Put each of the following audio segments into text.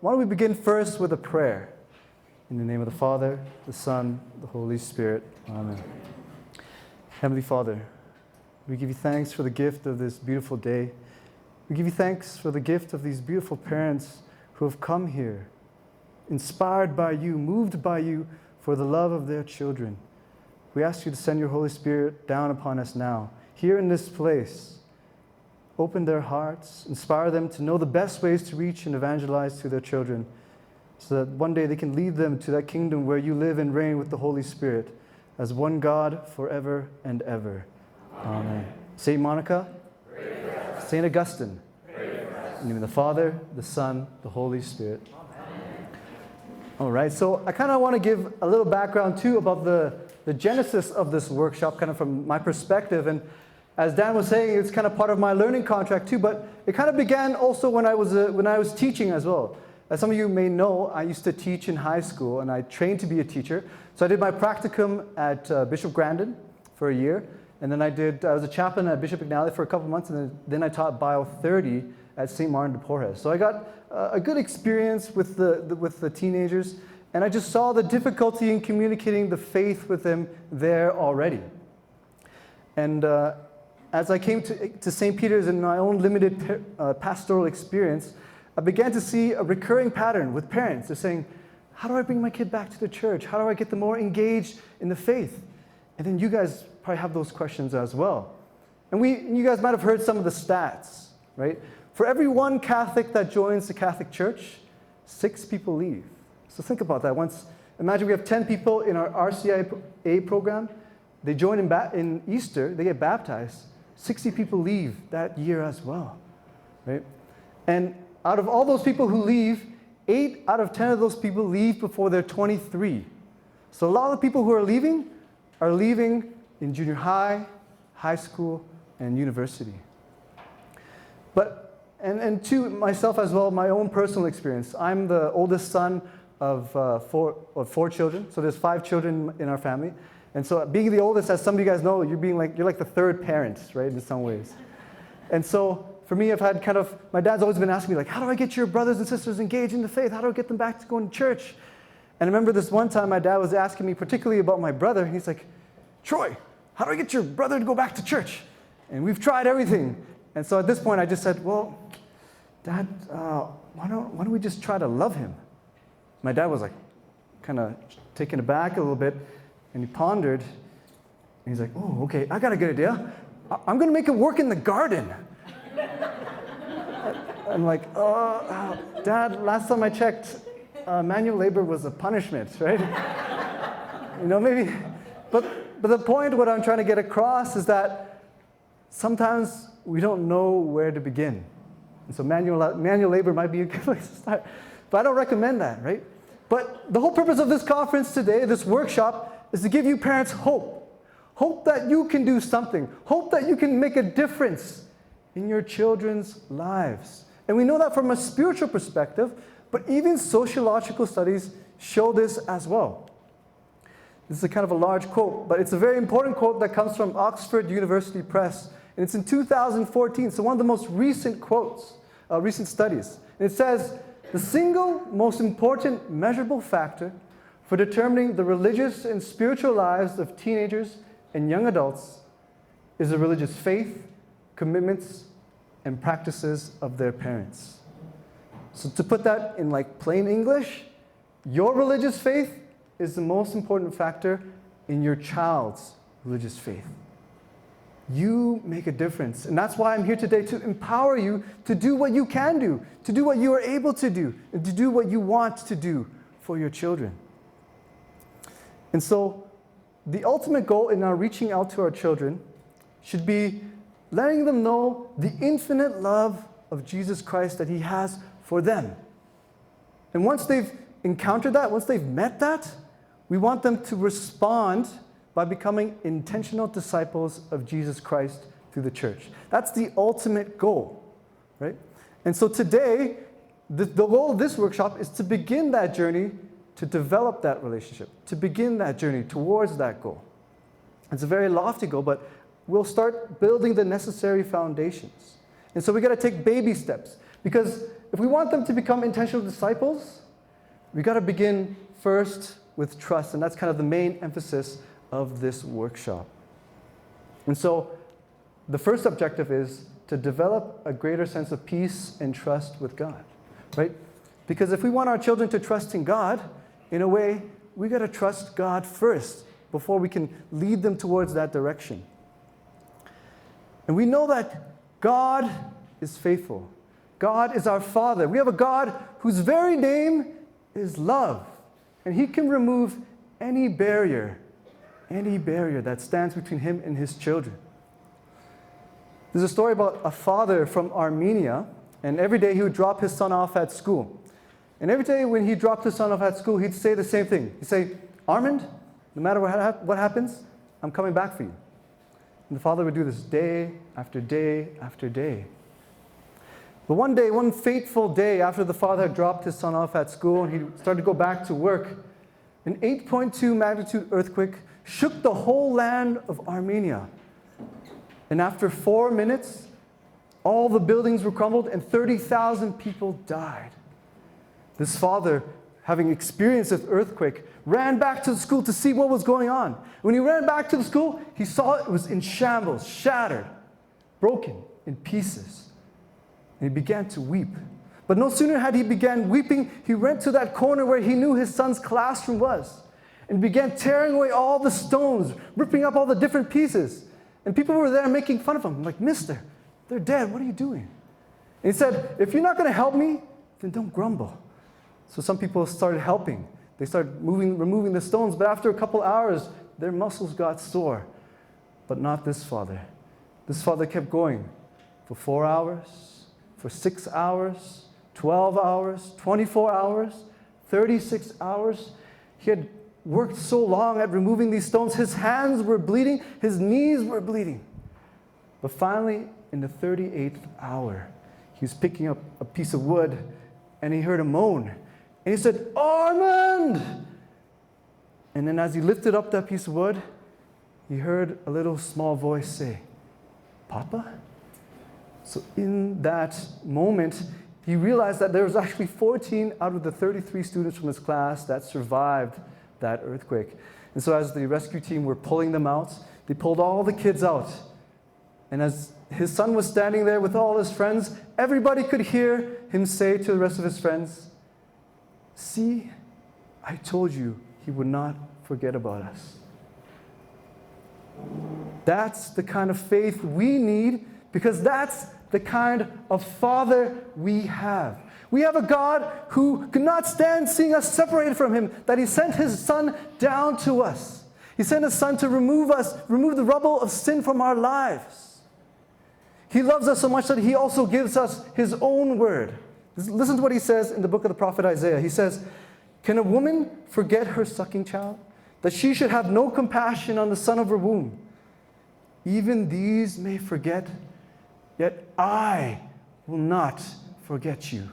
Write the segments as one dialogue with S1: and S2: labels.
S1: why don't we begin first with a prayer? In the name of the Father, the Son, the Holy Spirit. Amen. Heavenly Father, we give you thanks for the gift of this beautiful day. We give you thanks for the gift of these beautiful parents who have come here, inspired by you, moved by you for the love of their children. We ask you to send your Holy Spirit down upon us now, here in this place. Open their hearts, inspire them to know the best ways to reach and evangelize to their children, so that one day they can lead them to that kingdom where you live and reign with the Holy Spirit as one God forever and ever. Amen. Saint Monica, Saint Augustine, in the name of the Father, the Son, the Holy Spirit. Amen. All right, so I kind of want to give a little background too about the genesis of this workshop, kind of from my perspective. And as Dan was saying, it's kind of part of my learning contract too, but it kind of began also when I was teaching as well. As some of you may know, I used to teach in high school, and I trained to be a teacher. So I did my practicum at Bishop Grandin for a year, and then I was a chaplain at Bishop McNally for a couple months, and then I taught Bio 30 at St. Martin de Porres. So I got a good experience with the teenagers, and I just saw the difficulty in communicating the faith with them there already. And as I came to St. Peter's in my own limited pastoral experience, I began to see a recurring pattern with parents. They're saying, how do I bring my kid back to the church? How do I get them more engaged in the faith? And then you guys probably have those questions as well. And you guys might have heard some of the stats, right? For every one Catholic that joins the Catholic Church, 6 people leave. So think about that. Imagine we have 10 people in our RCIA program. They join in Easter, they get baptized. 60 people leave that year as well, right? And out of all those people who leave, 8 out of 10 of those people leave before they're 23. So a lot of the people who are leaving in junior high, high school, and university. But, and to myself as well, my own personal experience. I'm the oldest son of 4 children. So there's 5 children in our family. And so being the oldest, as some of you guys know, you're like the third parent, right, in some ways. And so for me, I've had my dad's always been asking me, like, how do I get your brothers and sisters engaged in the faith? How do I get them back to going to church? And I remember this one time my dad was asking me particularly about my brother. And he's like, Troy, how do I get your brother to go back to church? And we've tried everything. And so at this point, I just said, well, Dad, why don't we just try to love him? My dad was like kind of taken aback a little bit. And he pondered, and he's like, oh, okay, I got a good idea. I'm going to make it work in the garden. I'm like, Dad, last time I checked, manual labor was a punishment, right? Maybe. But the point, what I'm trying to get across is that sometimes we don't know where to begin. And so manual labor might be a good place to start. But I don't recommend that, right? But the whole purpose of this conference today, this workshop, is to give you parents hope. Hope that you can do something. Hope that you can make a difference in your children's lives. And we know that from a spiritual perspective, but even sociological studies show this as well. This is a kind of a large quote, but it's a very important quote that comes from Oxford University Press. And it's in 2014, so one of the most recent quotes, recent studies. And it says, the single most important measurable factor for determining the religious and spiritual lives of teenagers and young adults is the religious faith, commitments, and practices of their parents. So to put that in plain English, your religious faith is the most important factor in your child's religious faith. You make a difference. And that's why I'm here today, to empower you to do what you can do, to do what you are able to do, and to do what you want to do for your children. And so the ultimate goal in our reaching out to our children should be letting them know the infinite love of Jesus Christ that He has for them. And once they've encountered that, once they've met that, we want them to respond by becoming intentional disciples of Jesus Christ through the church. That's the ultimate goal, right? And so today, the goal of this workshop is to begin that journey, to develop that relationship, to begin that journey towards that goal. It's a very lofty goal, but we'll start building the necessary foundations. And so we got to take baby steps. Because if we want them to become intentional disciples, we got to begin first with trust, and that's kind of the main emphasis of this workshop. And so the first objective is to develop a greater sense of peace and trust with God, right? Because if we want our children to trust in God, in a way, we got to trust God first before we can lead them towards that direction. And we know that God is faithful. God is our Father. We have a God whose very name is love. And He can remove any barrier that stands between Him and His children. There's a story about a father from Armenia, and every day he would drop his son off at school. And every day when he dropped his son off at school, he'd say the same thing. He'd say, "Armand, no matter what happens, I'm coming back for you." And the father would do this day after day after day. But one day, one fateful day, after the father had dropped his son off at school and he started to go back to work, an 8.2 magnitude earthquake shook the whole land of Armenia. And after 4 minutes, all the buildings were crumbled and 30,000 people died. This father, having experienced this earthquake, ran back to the school to see what was going on. When he ran back to the school, he saw it was in shambles, shattered, broken in pieces. And he began to weep. But no sooner had he began weeping, he went to that corner where he knew his son's classroom was and began tearing away all the stones, ripping up all the different pieces. And people were there making fun of him, like, "Mister, they're dead. What are you doing?" And he said, "If you're not going to help me, then don't grumble." So some people started helping. They started removing the stones, but after a couple hours, their muscles got sore. But not this father. This father kept going for 4 hours, for 6 hours, 12 hours, 24 hours, 36 hours. He had worked so long at removing these stones, his hands were bleeding, his knees were bleeding. But finally, in the 38th hour, he was picking up a piece of wood, and he heard a moan. And he said, "Armand!" And then as he lifted up that piece of wood, he heard a little small voice say, "Papa?" So in that moment, he realized that there was actually 14 out of the 33 students from his class that survived that earthquake. And so as the rescue team were pulling them out, they pulled all the kids out. And as his son was standing there with all his friends, everybody could hear him say to the rest of his friends, "See, I told you He would not forget about us." That's the kind of faith we need, because that's the kind of Father we have. We have a God who could not stand seeing us separated from Him, that He sent His Son down to us. He sent His Son to remove the rubble of sin from our lives. He loves us so much that He also gives us His own word. Listen to what He says in the book of the prophet Isaiah. He says, "Can a woman forget her sucking child, that she should have no compassion on the son of her womb? Even these may forget, yet I will not forget you.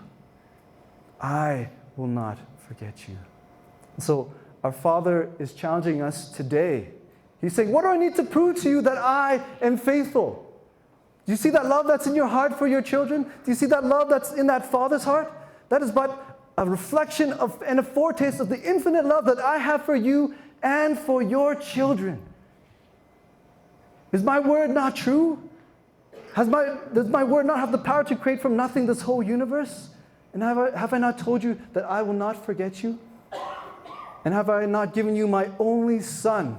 S1: I will not forget you." So our Father is challenging us today. He's saying, "What do I need to prove to you that I am faithful?" Do you see that love that's in your heart for your children? Do you see that love that's in that Father's heart? That is but a reflection of and a foretaste of the infinite love that I have for you and for your children. Is my word not true? Does my word not have the power to create from nothing this whole universe? And have I not told you that I will not forget you? And have I not given you my only Son,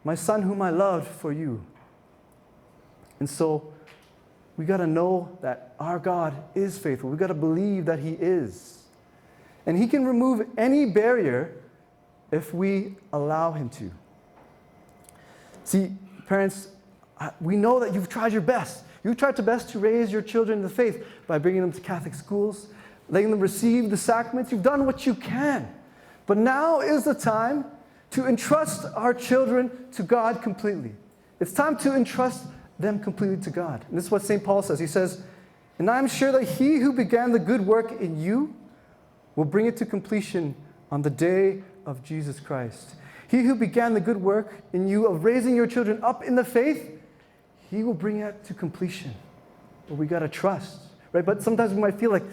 S1: my Son whom I loved for you? And so we got to know that our God is faithful. We got to believe that He is. And He can remove any barrier if we allow Him to. See, parents, we know that you've tried your best. You've tried your best to raise your children in the faith by bringing them to Catholic schools, letting them receive the sacraments. You've done what you can. But now is the time to entrust our children to God completely. It's time to entrust them completely to God. And this is what St. Paul says. He says, "And I am sure that He who began the good work in you will bring it to completion on the day of Jesus Christ." He who began the good work in you of raising your children up in the faith, He will bring it to completion. But we got to trust. right? But sometimes we might feel like,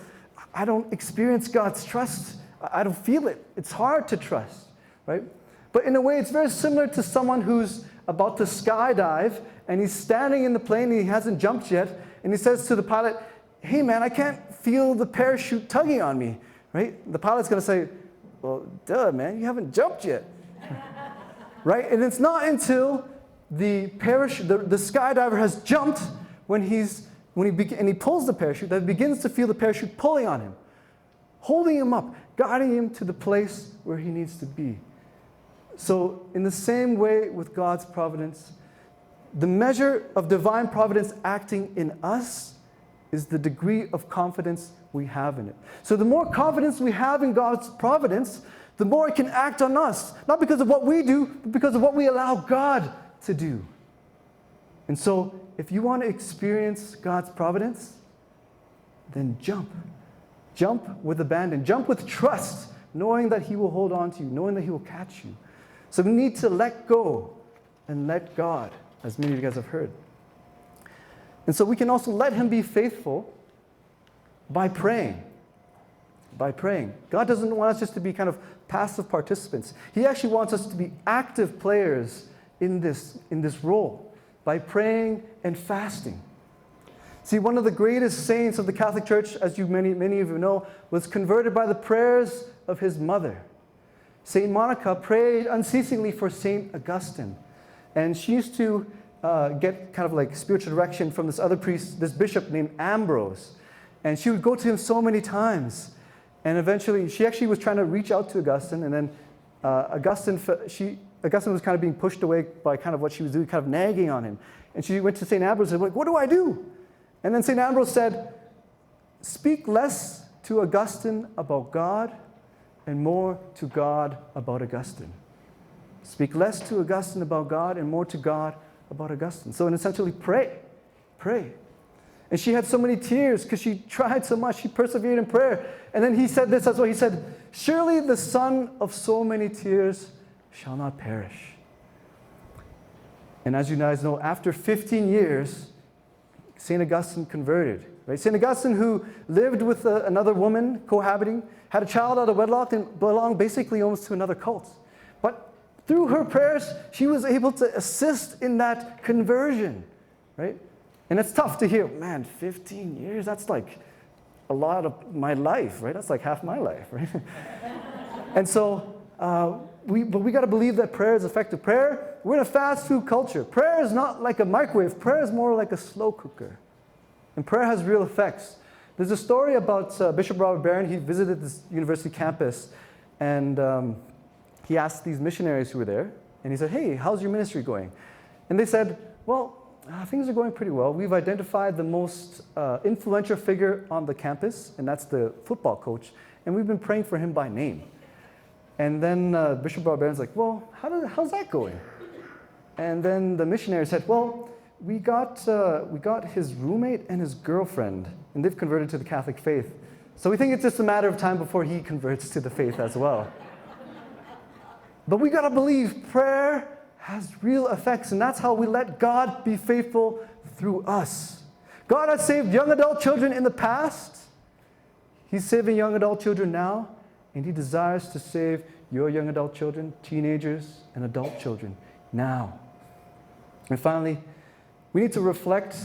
S1: I don't experience God's trust. I don't feel it. It's hard to trust, right? But in a way, it's very similar to someone who's about to skydive, and he's standing in the plane, and he hasn't jumped yet, and he says to the pilot, hey man, I can't feel the parachute tugging on me, right? The pilot's gonna say, well, duh, man, you haven't jumped yet, right? And it's not until the skydiver has jumped when he pulls the parachute that he begins to feel the parachute pulling on him, holding him up, guiding him to the place where he needs to be. So in the same way with God's providence, the measure of divine providence acting in us is the degree of confidence we have in it. So the more confidence we have in God's providence, the more it can act on us, not because of what we do, but because of what we allow God to do. And so if you want to experience God's providence, then jump. Jump with abandon. Jump with trust, knowing that He will hold on to you, knowing that He will catch you. So we need to let go and let God, as many of you guys have heard. And so we can also let Him be faithful by praying. By praying. God doesn't want us just to be kind of passive participants. He actually wants us to be active players in this role by praying and fasting. See, one of the greatest saints of the Catholic Church, as many of you know, was converted by the prayers of his mother. Saint Monica prayed unceasingly for Saint Augustine. And she used to get kind of like spiritual direction from this other priest, this bishop named Ambrose. And she would go to him so many times. And eventually, she actually was trying to reach out to Augustine. And then Augustine was kind of being pushed away by kind of what she was doing, kind of nagging on him. And she went to St. Ambrose and said, what do I do? And then St. Ambrose said, speak less to Augustine about God and more to God about Augustine. Speak less to Augustine about God and more to God about Augustine. So essentially, pray. Pray. And she had so many tears because she tried so much. She persevered in prayer. And then he said this as well. He said, surely the son of so many tears shall not perish. And as you guys know, after 15 years, St. Augustine converted. Right? St. Augustine, who lived with another woman, cohabiting, had a child out of wedlock, and belonged basically almost to another cult. But through her prayers, she was able to assist in that conversion. Right? And it's tough to hear, man, 15 years, that's like a lot of my life, right? That's like half my life, right? And so, we got to believe that prayer is effective. Prayer, we're in a fast food culture. Prayer is not like a microwave. Prayer is more like a slow cooker. And prayer has real effects. There's a story about Bishop Robert Barron. He visited this university campus, and he asked these missionaries who were there, and he said, hey, how's your ministry going? And they said, well, things are going pretty well. We've identified the most influential figure on the campus, and that's the football coach, and we've been praying for him by name. And then Bishop Robert Barron's like, well, how's that going? And then the missionary said, well, we got his roommate and his girlfriend, and they've converted to the Catholic faith. So we think it's just a matter of time before he converts to the faith as well. But we got to believe prayer has real effects, and that's how we let God be faithful through us. God has saved young adult children in the past. He's saving young adult children now, and He desires to save your young adult children, teenagers, and adult children now. And finally, we need to reflect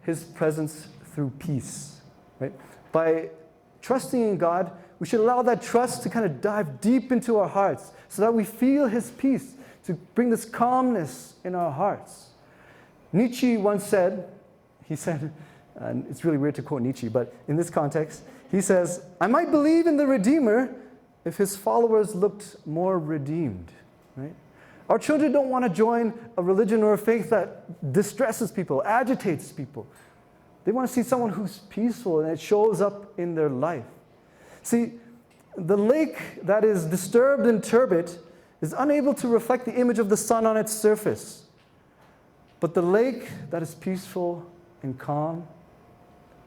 S1: His presence through peace. Right? By trusting in God, we should allow that trust to kind of dive deep into our hearts so that we feel His peace, to bring this calmness in our hearts. Nietzsche once said, and it's really weird to quote Nietzsche, but in this context, he says, I might believe in the Redeemer if his followers looked more redeemed. Right? Our children don't want to join a religion or a faith that distresses people, agitates people. They want to see someone who's peaceful and it shows up in their life. See, the lake that is disturbed and turbid is unable to reflect the image of the sun on its surface. But the lake that is peaceful and calm,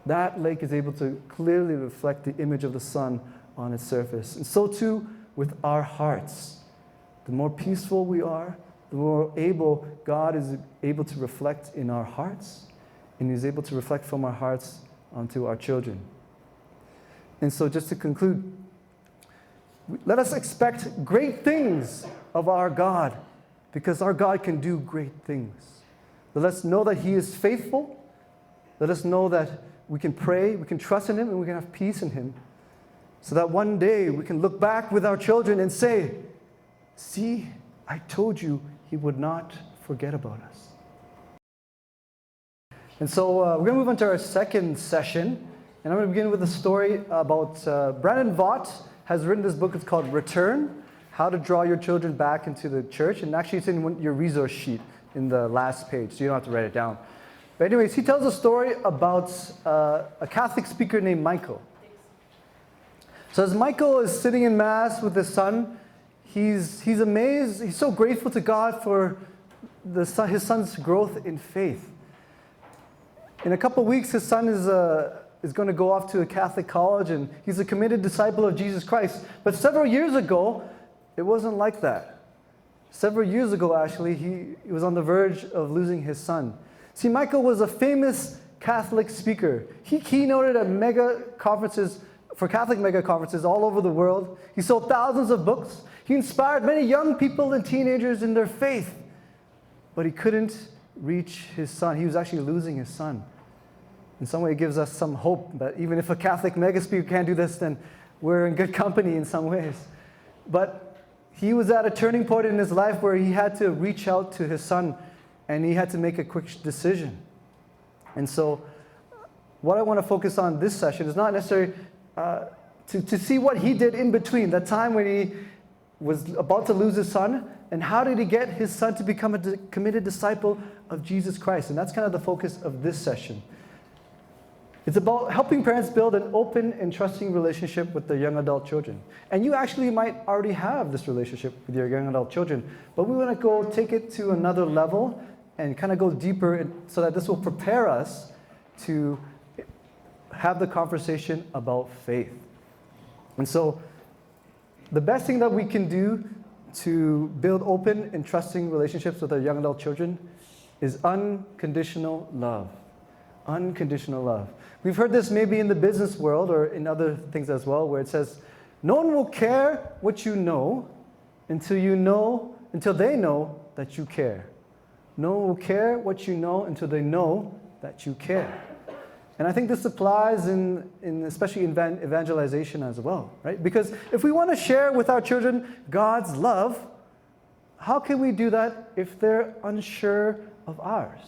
S1: that lake is able to clearly reflect the image of the sun on its surface. And so too with our hearts. The more peaceful we are, the more God is able to reflect in our hearts, and He's able to reflect from our hearts onto our children. And so just to conclude, let us expect great things of our God, because our God can do great things. Let us know that He is faithful. Let us know that we can pray, we can trust in Him, and we can have peace in Him, so that one day we can look back with our children and say, see, I told you He would not forget about us. And so we're going to move on to our second session, and I'm going to begin with a story about Brandon Vaught has written this book. It's called Return, How to Draw Your Children Back into the Church, and actually it's in your resource sheet in the last page, so you don't have to write it down. But anyways, he tells a story about a Catholic speaker named Michael. So as Michael is sitting in Mass with his son, he's amazed, he's so grateful to God for his son's growth in faith. In a couple of weeks, his son is going to go off to a Catholic college, and he's a committed disciple of Jesus Christ. But several years ago, it wasn't like that. Several years ago, actually, he was on the verge of losing his son. See, Michael was a famous Catholic speaker. He keynoted at mega conferences, for Catholic mega conferences all over the world. He sold thousands of books. He inspired many young people and teenagers in their faith. But he couldn't reach his son. He was actually losing his son. In some way, it gives us some hope that even if a Catholic mega speaker can't do this, then we're in good company in some ways. But he was at a turning point in his life where he had to reach out to his son, and he had to make a quick decision. And so what I want to focus on this session is not necessarily to see what he did in between, that time when he was about to lose his son, and how did he get his son to become a committed disciple of Jesus Christ. And that's kind of the focus of this session. It's about helping parents build an open and trusting relationship with their young adult children. And you actually might already have this relationship with your young adult children, but we want to go take it to another level and kind of go deeper so that this will prepare us to have the conversation about faith. And so the best thing that we can do to build open and trusting relationships with our young adult children is unconditional love. Unconditional love. We've heard this maybe in the business world or in other things as well, where it says, no one will care what you know until they know that you care. No one will care what you know until they know that you care. And I think this applies in especially in evangelization as well, right? Because if we want to share with our children God's love, how can we do that if they're unsure of ours?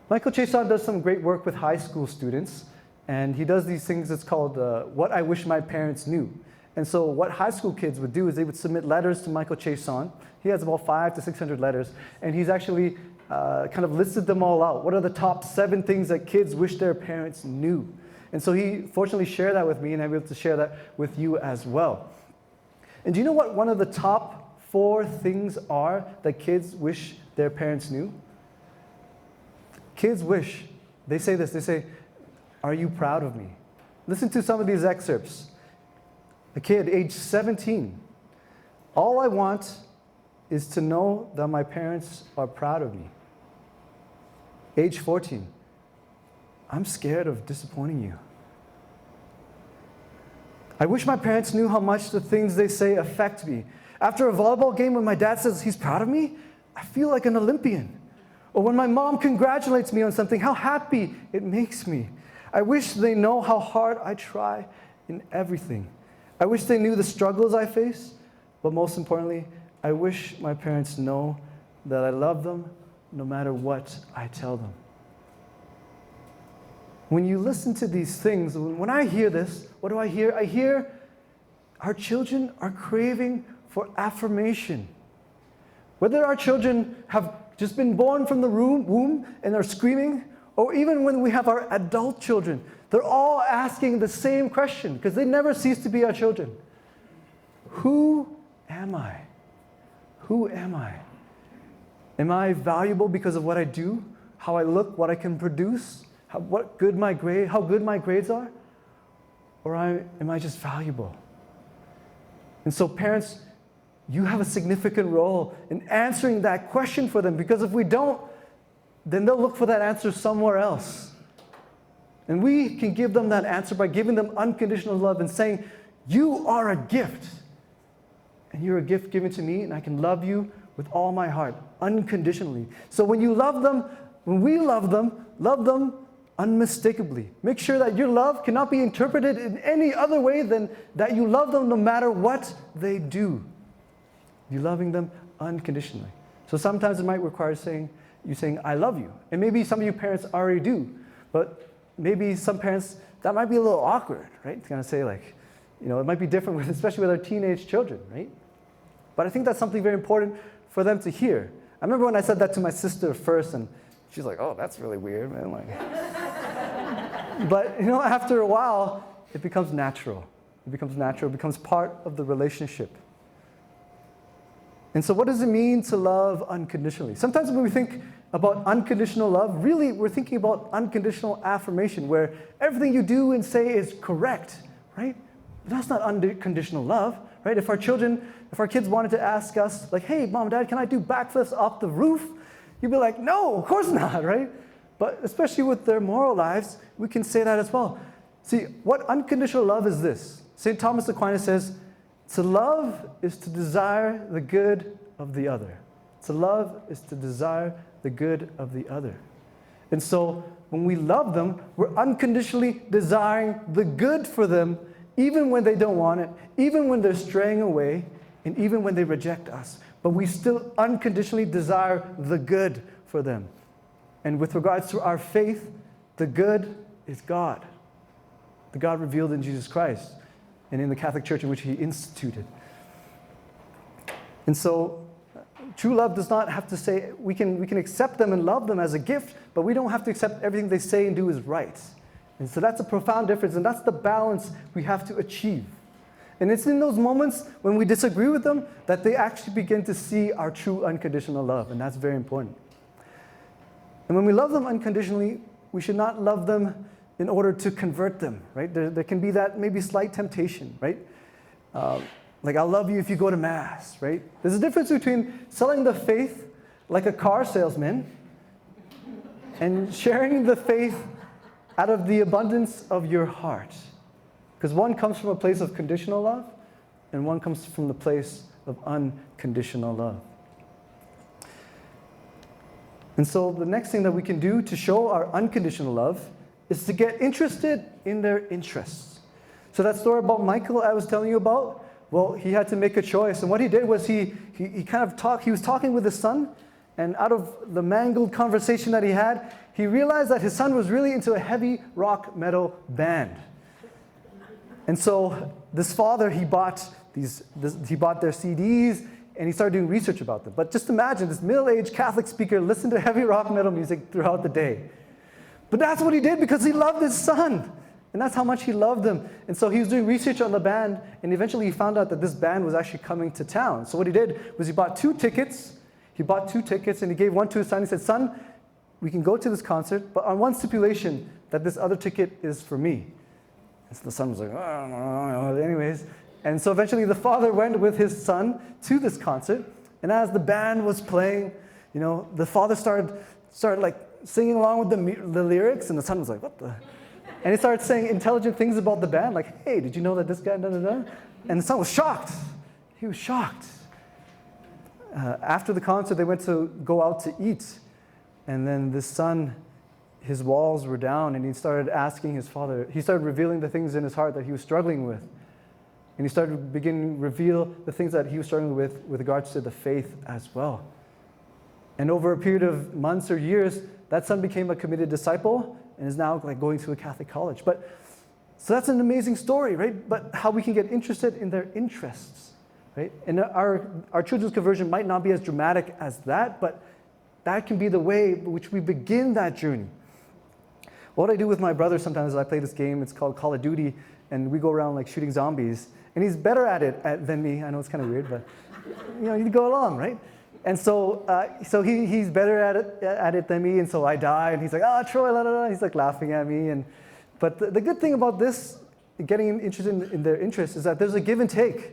S1: Michael Chason does some great work with high school students, and he does these things. It's called What I Wish My Parents Knew. And so what high school kids would do is they would submit letters to Michael Chason. He has about 500 to 600 letters, and he's actually kind of listed them all out. What are the top 7 things that kids wish their parents knew? And so he fortunately shared that with me, and I'm able to share that with you as well. And do you know what one of the top 4 things are that kids wish their parents knew? Kids wish, they say this, they say, are you proud of me? Listen to some of these excerpts. A kid, age 17, all I want is to know that my parents are proud of me. Age 14, I'm scared of disappointing you. I wish my parents knew how much the things they say affect me. After a volleyball game when my dad says he's proud of me, I feel like an Olympian. Or when my mom congratulates me on something, how happy it makes me. I wish they know how hard I try in everything. I wish they knew the struggles I face, but most importantly, I wish my parents know that I love them no matter what I tell them. When you listen to these things, when I hear this, what do I hear? I hear our children are craving for affirmation. Whether our children have just been born from the womb and are screaming, or even when we have our adult children, they're all asking the same question because they never cease to be our children. Who am I? Who am I? Am I valuable because of what I do, how I look, what I can produce, how good my grades are? Or am I just valuable? And so parents, you have a significant role in answering that question for them, because if we don't, then they'll look for that answer somewhere else. And we can give them that answer by giving them unconditional love and saying, you are a gift. And you're a gift given to me, and I can love you with all my heart, unconditionally. So when you love them, when we love them unmistakably. Make sure that your love cannot be interpreted in any other way than that you love them no matter what they do. You're loving them unconditionally. So sometimes it might require saying, I love you. And maybe some of you parents already do. But maybe some parents, that might be a little awkward, right? To kind of say like, it might be different, especially with our teenage children, right? But I think that's something very important for them to hear. I remember when I said that to my sister first, and she's like, oh, that's really weird, man. But, after a while, it becomes natural. It becomes part of the relationship. And so what does it mean to love unconditionally? Sometimes when we think about unconditional love, really we're thinking about unconditional affirmation, where everything you do and say is correct, right? But that's not unconditional love, right? If our kids wanted to ask us, like, hey, mom, dad, can I do backflips off the roof? You'd be like, no, of course not, right? But especially with their moral lives, we can say that as well. See, what unconditional love is this? St. Thomas Aquinas says, to love is to desire the good of the other. To love is to desire the good of the other. And so when we love them, we're unconditionally desiring the good for them, even when they don't want it, even when they're straying away, and even when they reject us. But we still unconditionally desire the good for them. And with regards to our faith, the good is God. The God revealed in Jesus Christ and in the Catholic Church in which He instituted. And so true love does not have to say, we can accept them and love them as a gift, but we don't have to accept everything they say and do is right. And so that's a profound difference, and that's the balance we have to achieve. And it's in those moments when we disagree with them that they actually begin to see our true unconditional love, and that's very important. And when we love them unconditionally, we should not love them in order to convert them, right? There can be that maybe slight temptation, right? Like, I'll love you if you go to Mass, right? There's a difference between selling the faith like a car salesman and sharing the faith out of the abundance of your heart. Because one comes from a place of conditional love, and one comes from the place of unconditional love. And so the next thing that we can do to show our unconditional love is to get interested in their interests. So that story about Michael I was telling you about, well, he had to make a choice. And what he did was he was talking with his son, and out of the mangled conversation that he had, he realized that his son was really into a heavy rock metal band. And so this father, he bought their CDs, and he started doing research about them. But just imagine this middle-aged Catholic speaker listened to heavy rock metal music throughout the day. But that's what he did because he loved his son. And that's how much he loved them. And so he was doing research on the band, and eventually he found out that this band was actually coming to town. So what he did was he bought two tickets, and he gave one to his son. He said, son, we can go to this concert, but on one stipulation, that this other ticket is for me. And so the son was like, oh, anyways. And so eventually the father went with his son to this concert, and as the band was playing, the father started like singing along with the lyrics, and the son was like, what the? And he started saying intelligent things about the band, like, hey, did you know that this guy, da-da-da? And the son was shocked. He was shocked. After the concert, they went to go out to eat. And then this son, his walls were down, and he started asking his father, he started revealing the things in his heart that he was struggling with. And he started beginning to reveal the things that he was struggling with regards to the faith as well. And over a period of months or years, that son became a committed disciple and is now like going to a Catholic college. So that's an amazing story, right? But how we can get interested in their interests, right? And our children's conversion might not be as dramatic as that, but that can be the way in which we begin that journey. What I do with my brother sometimes is I play this game, it's called Call of Duty, and we go around like shooting zombies. And he's better at it than me. I know it's kind of weird, but you go along, right? And so he's better at it than me, and so I die, and he's like, Troy, la, la, la. He's like laughing at me. But the good thing about this, getting interested in their interests, is that there's a give and take.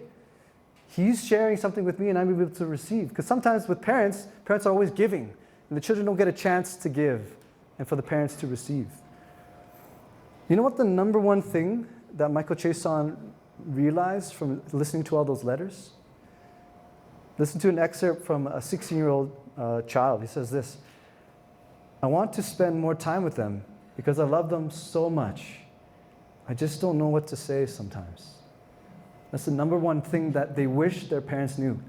S1: He's sharing something with me, and I'm able to receive. Because sometimes with parents are always giving, and the children don't get a chance to give, and for the parents to receive. You know what the number one thing that Michael Chason realized from listening to all those letters? Listen to an excerpt from a 16-year-old child. He says this: I want to spend more time with them because I love them so much. I just don't know what to say sometimes. That's the number one thing that they wish their parents knew,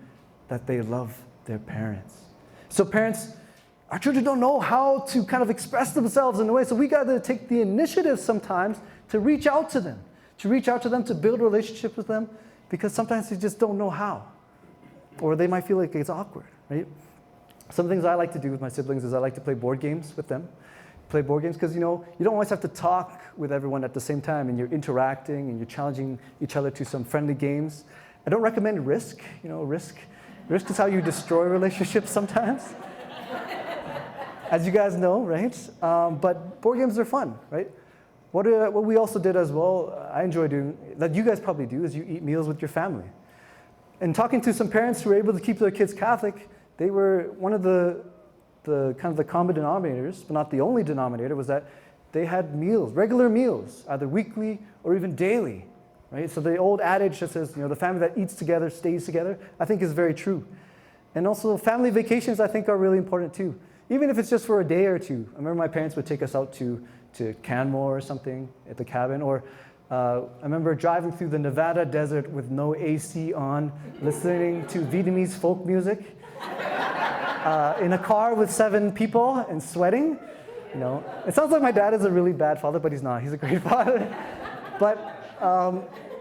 S1: that they love their parents. So parents, our children don't know how to kind of express themselves in a way, so we got to take the initiative sometimes to reach out to them, to build a relationship with them, because sometimes they just don't know how. Or they might feel like it's awkward, right? Some things I like to do with my siblings is I like to play board games with them. Play board games because, you don't always have to talk with everyone at the same time, and you're interacting and you're challenging each other to some friendly games. I don't recommend Risk. Risk is how you destroy relationships sometimes, as you guys know, right? But board games are fun, right? What we also did as well, I enjoy doing, that you guys probably do, is you eat meals with your family. And talking to some parents who were able to keep their kids Catholic, they were one of the kind of the common denominators, but not the only denominator, was that they had meals, regular meals, either weekly or even daily, right? So the old adage that says, the family that eats together stays together, I think is very true. And also family vacations, I think, are really important too. Even if it's just for a day or two. I remember my parents would take us out to Canmore or something at the cabin, or I remember driving through the Nevada desert with no AC on, listening to Vietnamese folk music, in a car with 7 people and sweating. It sounds like my dad is a really bad father, but he's not. He's a great father. But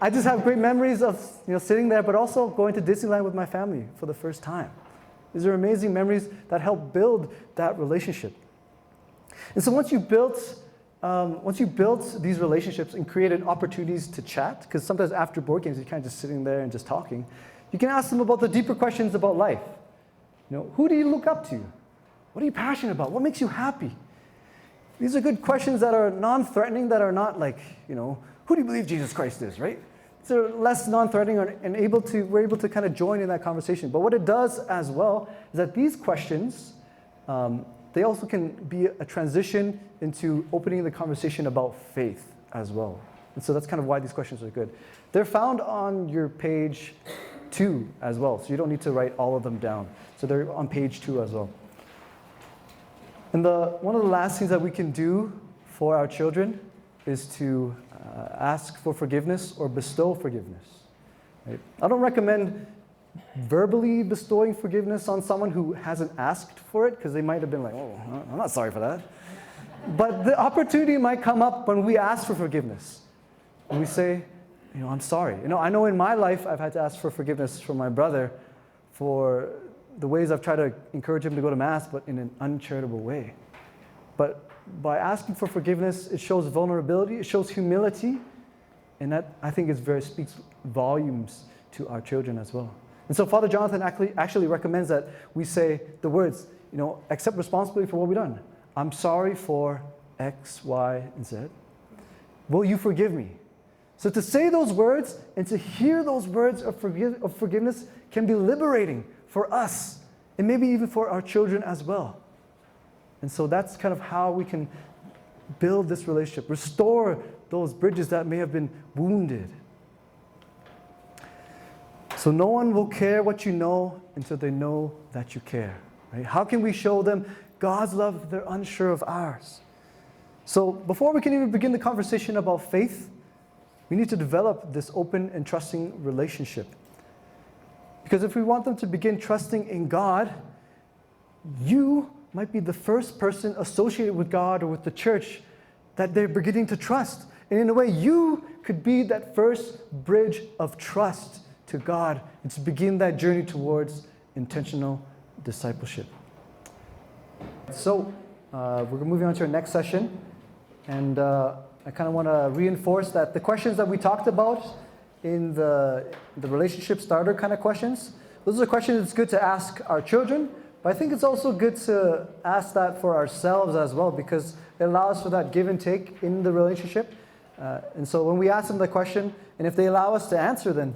S1: I just have great memories of sitting there, but also going to Disneyland with my family for the first time. These are amazing memories that help build that relationship. And so once you built these relationships and created opportunities to chat, because sometimes after board games you're kind of just sitting there and just talking, you can ask them about the deeper questions about life. Who do you look up to? What are you passionate about? What makes you happy? These are good questions that are non-threatening, that are not like, who do you believe Jesus Christ is, right? So less non-threatening, and we're able to kind of join in that conversation. But what it does as well is that these questions, they also can be a transition into opening the conversation about faith as well. And so that's kind of why these questions are good. They're found on your page 2 as well, so you don't need to write all of them down. So they're on page 2 as well. And one of the last things that we can do for our children is to ask for forgiveness or bestow forgiveness. Right? I don't recommend verbally bestowing forgiveness on someone who hasn't asked for it, because they might have been like, oh, I'm not sorry for that. But the opportunity might come up when we ask for forgiveness. And we say, I'm sorry. I know in my life I've had to ask for forgiveness from my brother for the ways I've tried to encourage him to go to Mass, but in an uncharitable way. But by asking for forgiveness, it shows vulnerability, it shows humility, and that, I think, speaks volumes to our children as well. And so Father Jonathan actually recommends that we say the words, accept responsibility for what we've done. I'm sorry for X, Y, and Z. Will you forgive me? So to say those words and to hear those words of forgiveness can be liberating for us, and maybe even for our children as well. And so that's kind of how we can build this relationship, restore those bridges that may have been wounded. So no one will care what you know until they know that you care. Right? How can we show them God's love if they're unsure of ours? So before we can even begin the conversation about faith, we need to develop this open and trusting relationship. Because if we want them to begin trusting in God, you might be the first person associated with God or with the church that they're beginning to trust. And in a way, you could be that first bridge of trust to God and to begin that journey towards intentional discipleship. So we're moving on to our next session. And I kind of want to reinforce that the questions that we talked about in the relationship starter kind of questions, those are questions it's good to ask our children, but I think it's also good to ask that for ourselves as well, because it allows for that give and take in the relationship. And so when we ask them the question, and if they allow us to answer, then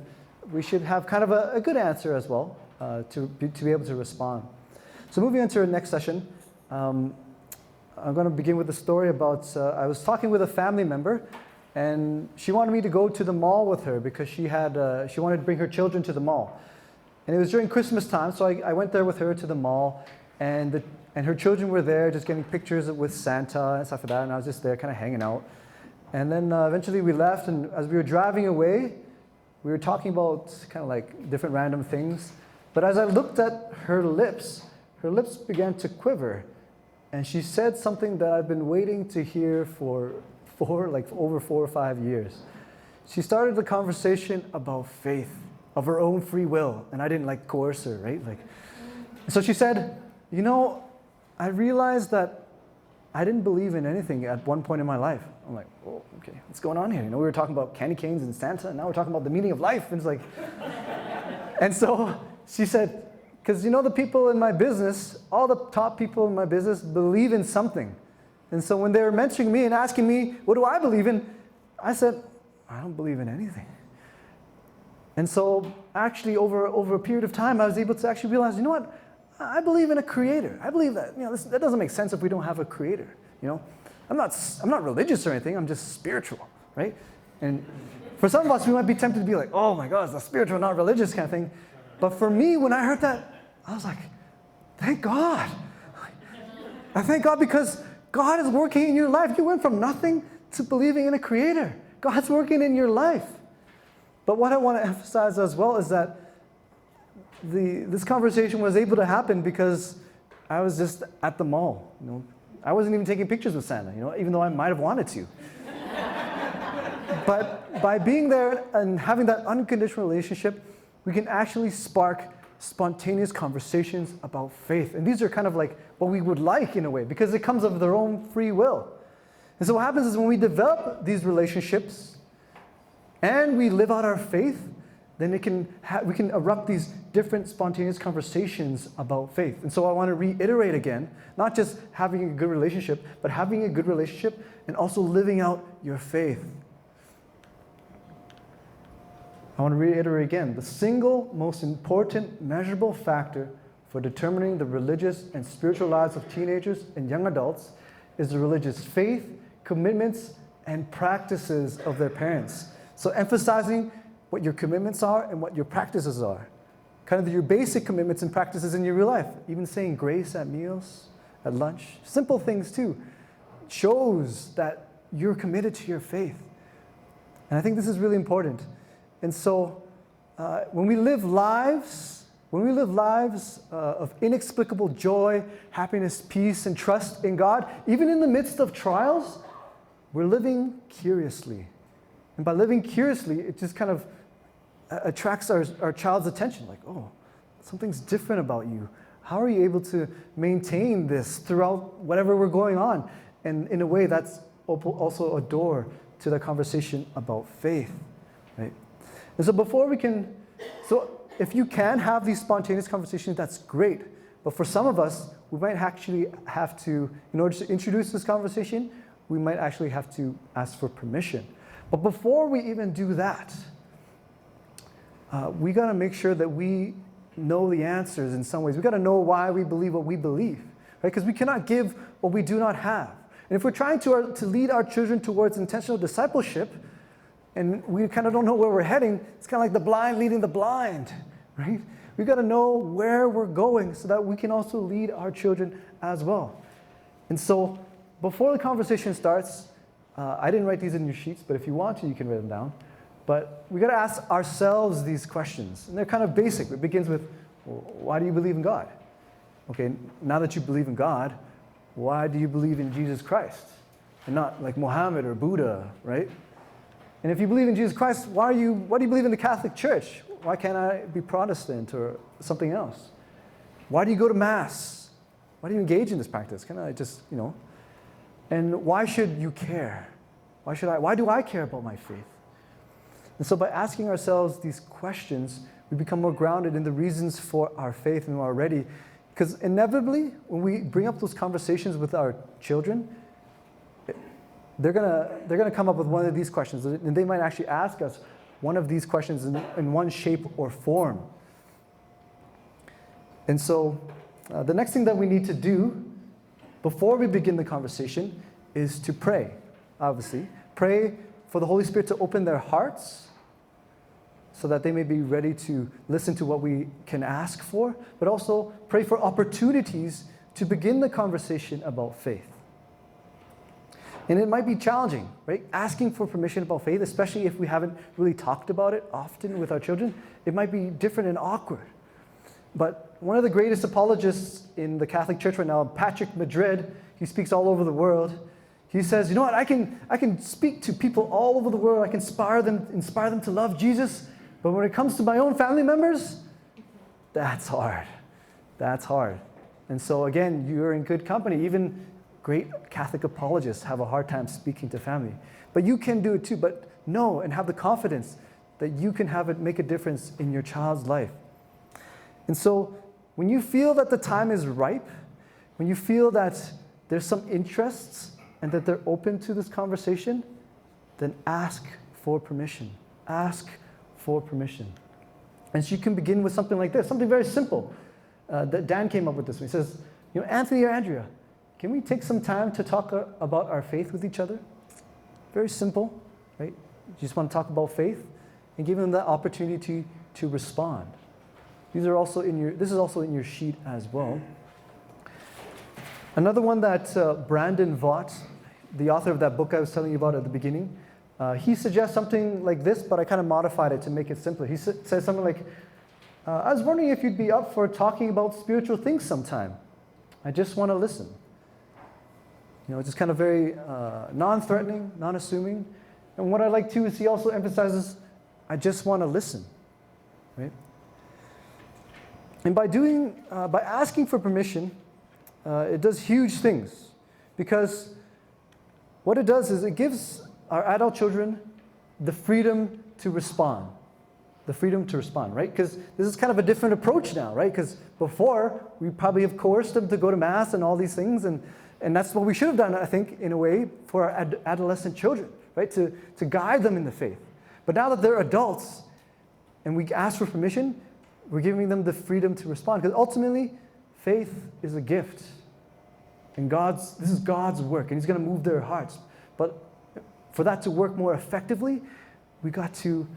S1: we should have kind of a good answer as well to be able to respond. So moving on to our next session, I'm going to begin with a story about, I was talking with a family member, and she wanted me to go to the mall with her because she wanted to bring her children to the mall. And it was during Christmas time, so I went there with her to the mall, and her children were there just getting pictures with Santa and stuff like that, and I was just there kind of hanging out. And then eventually we left, and as we were driving away, we were talking about kind of like different random things. But as I looked at her lips began to quiver. And she said something that I've been waiting to hear for over 4 or 5 years. She started the conversation about faith, of her own free will. And I didn't coerce her, right? So she said, I realized that I didn't believe in anything at one point in my life. I'm like, oh, okay, what's going on here? We were talking about candy canes and Santa, and now we're talking about the meaning of life. And it's like, and so she said, because the people in my business, all the top people in my business believe in something. And so when they were mentioning me and asking me, what do I believe in? I said, I don't believe in anything. And so actually over a period of time, I was able to actually realize, what? I believe in a creator. I believe that, that doesn't make sense if we don't have a creator, I'm not religious or anything, I'm just spiritual, right? And for some of us, we might be tempted to be like, oh my God, it's a spiritual, not religious kind of thing. But for me, when I heard that, I was like, thank God. I thank God because God is working in your life. You went from nothing to believing in a creator. God's working in your life. But what I want to emphasize as well is that this conversation was able to happen because I was just at the mall. I wasn't even taking pictures with Santa, even though I might have wanted to. But by being there and having that unconditional relationship, we can actually spark spontaneous conversations about faith. And these are kind of like what we would like in a way, because it comes of their own free will. And so what happens is when we develop these relationships and we live out our faith, then we can erupt these different spontaneous conversations about faith. And so I want to reiterate again, not just having a good relationship, but having a good relationship and also living out your faith. I want to reiterate again, the single most important measurable factor for determining the religious and spiritual lives of teenagers and young adults is the religious faith, commitments, and practices of their parents. So emphasizing what your commitments are and what your practices are. Kind of your basic commitments and practices in your real life. Even saying grace at meals, at lunch. Simple things too. Shows that you're committed to your faith. And I think this is really important. And so when we live lives of inexplicable joy, happiness, peace, and trust in God, even in the midst of trials, we're living curiously. And by living curiously, it just kind of attracts our child's attention. Like, oh, something's different about you. How are you able to maintain this throughout whatever we're going on? And in a way, that's also a door to the conversation about faith, right? And so if you can have these spontaneous conversations, that's great. But for some of us, we might actually have to, in order to introduce this conversation, we might actually have to ask for permission. But before we even do that, we got to make sure that we know the answers in some ways. We got to know why we believe what we believe, right? Because we cannot give what we do not have. And if we're trying to lead our children towards intentional discipleship, and we kind of don't know where we're heading, it's kind of like the blind leading the blind, right? We've got to know where we're going so that we can also lead our children as well. And so before the conversation starts, I didn't write these in your sheets, but if you want to, you can write them down. But we got to ask ourselves these questions. And they're kind of basic. It begins with, well, why do you believe in God? Okay, now that you believe in God, why do you believe in Jesus Christ? And not like Muhammad or Buddha, right? And if you believe in Jesus Christ, why do you believe in the Catholic Church? Why can't I be Protestant or something else? Why do you go to Mass? Why do you engage in this practice? Can I just, And why should you care? Why do I care about my faith? And so by asking ourselves these questions, we become more grounded in the reasons for our faith and we're ready. Because inevitably, when we bring up those conversations with our children, they're gonna come up with one of these questions, and they might actually ask us one of these questions in one shape or form. And so the next thing that we need to do before we begin the conversation is to pray, obviously. Pray for the Holy Spirit to open their hearts so that they may be ready to listen to what we can ask for, but also pray for opportunities to begin the conversation about faith. And it might be challenging, right? Asking for permission about faith, especially if we haven't really talked about it often with our children, it might be different and awkward. But one of the greatest apologists in the Catholic Church right now, Patrick Madrid, he speaks all over the world. He says, you know what, I can speak to people all over the world. I can inspire them to love Jesus. But when it comes to my own family members, that's hard. That's hard. And so again, you're in good company. Even great Catholic apologists have a hard time speaking to family. But you can do it too. But know and have the confidence that you can have it make a difference in your child's life. And so when you feel that the time is ripe, when you feel that there's some interests and that they're open to this conversation, then ask for permission. Ask for permission. And so you can begin with something like this, something very simple. That Dan came up with this one. He says, you know, Anthony or Andrea, can we take some time to talk about our faith with each other? Very simple, right? You just want to talk about faith and give them the opportunity to respond. This is also in your sheet as well. Another one that Brandon Vaught, the author of that book I was telling you about at the beginning, he suggests something like this, but I kind of modified it to make it simpler. He says something like, I was wondering if you'd be up for talking about spiritual things sometime. I just want to listen. You know, just kind of very non-threatening, non-assuming. And what I like too is he also emphasizes, I just want to listen, right? And by asking for permission, it does huge things, because what it does is it gives our adult children the freedom to respond. The freedom to respond, right? Because this is kind of a different approach now, right? Because before, we probably have coerced them to go to Mass and all these things, and that's what we should have done, I think, in a way, for our adolescent children, right? To guide them in the faith. But now that they're adults, and we ask for permission, we're giving them the freedom to respond. Because ultimately, faith is a gift. And this is God's work, and He's going to move their hearts. But for that to work more effectively, we got to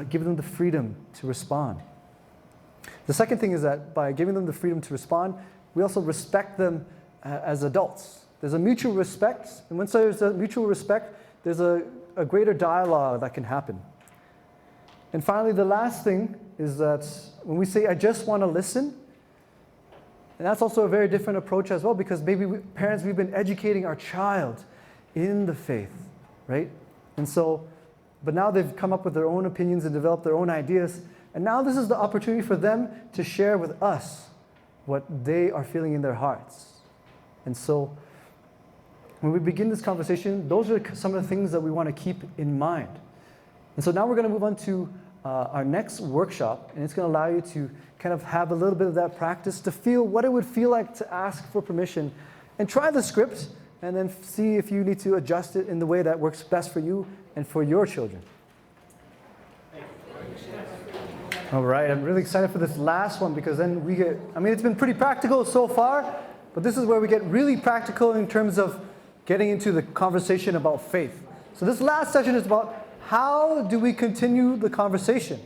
S1: give them the freedom to respond. The second thing is that by giving them the freedom to respond, we also respect them as adults. There's a mutual respect, and once there's a mutual respect, there's a greater dialogue that can happen. And finally, the last thing is that when we say, I just want to listen, and that's also a very different approach as well, because maybe parents, we've been educating our child in the faith, right? And so, but now they've come up with their own opinions and developed their own ideas, and now this is the opportunity for them to share with us what they are feeling in their hearts. And so, when we begin this conversation, those are some of the things that we want to keep in mind. And so now we're going to move on to our next workshop, and it's going to allow you to kind of have a little bit of that practice to feel what it would feel like to ask for permission, and try the script, and then see if you need to adjust it in the way that works best for you and for your children. All right, I'm really excited for this last one, because then it's been pretty practical so far, but this is where we get really practical in terms of getting into the conversation about faith. So this last session is about how do we continue the conversation?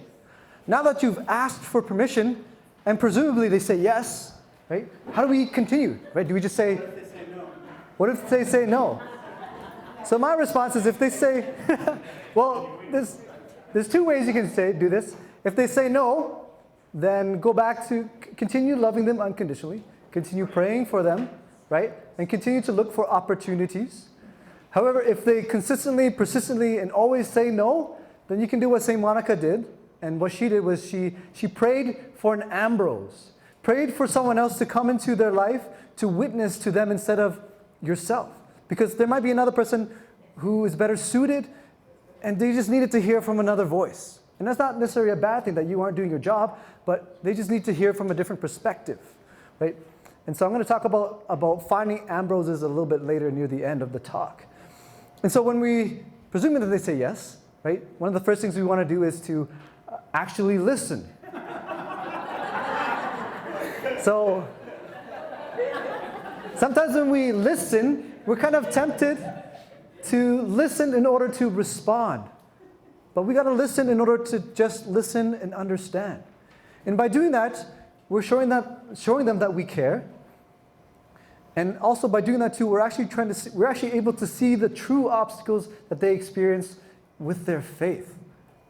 S1: Now that you've asked for permission, and presumably they say yes, right? How do we continue, right? Do we just say, what if they say no? So my response is, if they say, well, there's two ways you can do this. If they say no, then go back to continue loving them unconditionally, continue praying for them, right? And continue to look for opportunities. However, if they consistently, persistently, and always say no, then you can do what St. Monica did. And what she did was she prayed for an Ambrose, prayed for someone else to come into their life to witness to them instead of yourself. Because there might be another person who is better suited, and they just needed to hear from another voice. And that's not necessarily a bad thing that you aren't doing your job, but they just need to hear from a different perspective, right? And so I'm going to talk about finding Ambroses a little bit later near the end of the talk. And so when presuming that they say yes, right, one of the first things we want to do is to actually listen. Sometimes when we listen, we're kind of tempted to listen in order to respond. But we got to listen in order to just listen and understand. And by doing that, we're showing them that we care. And also by doing that too, we're actually able to see the true obstacles that they experience with their faith,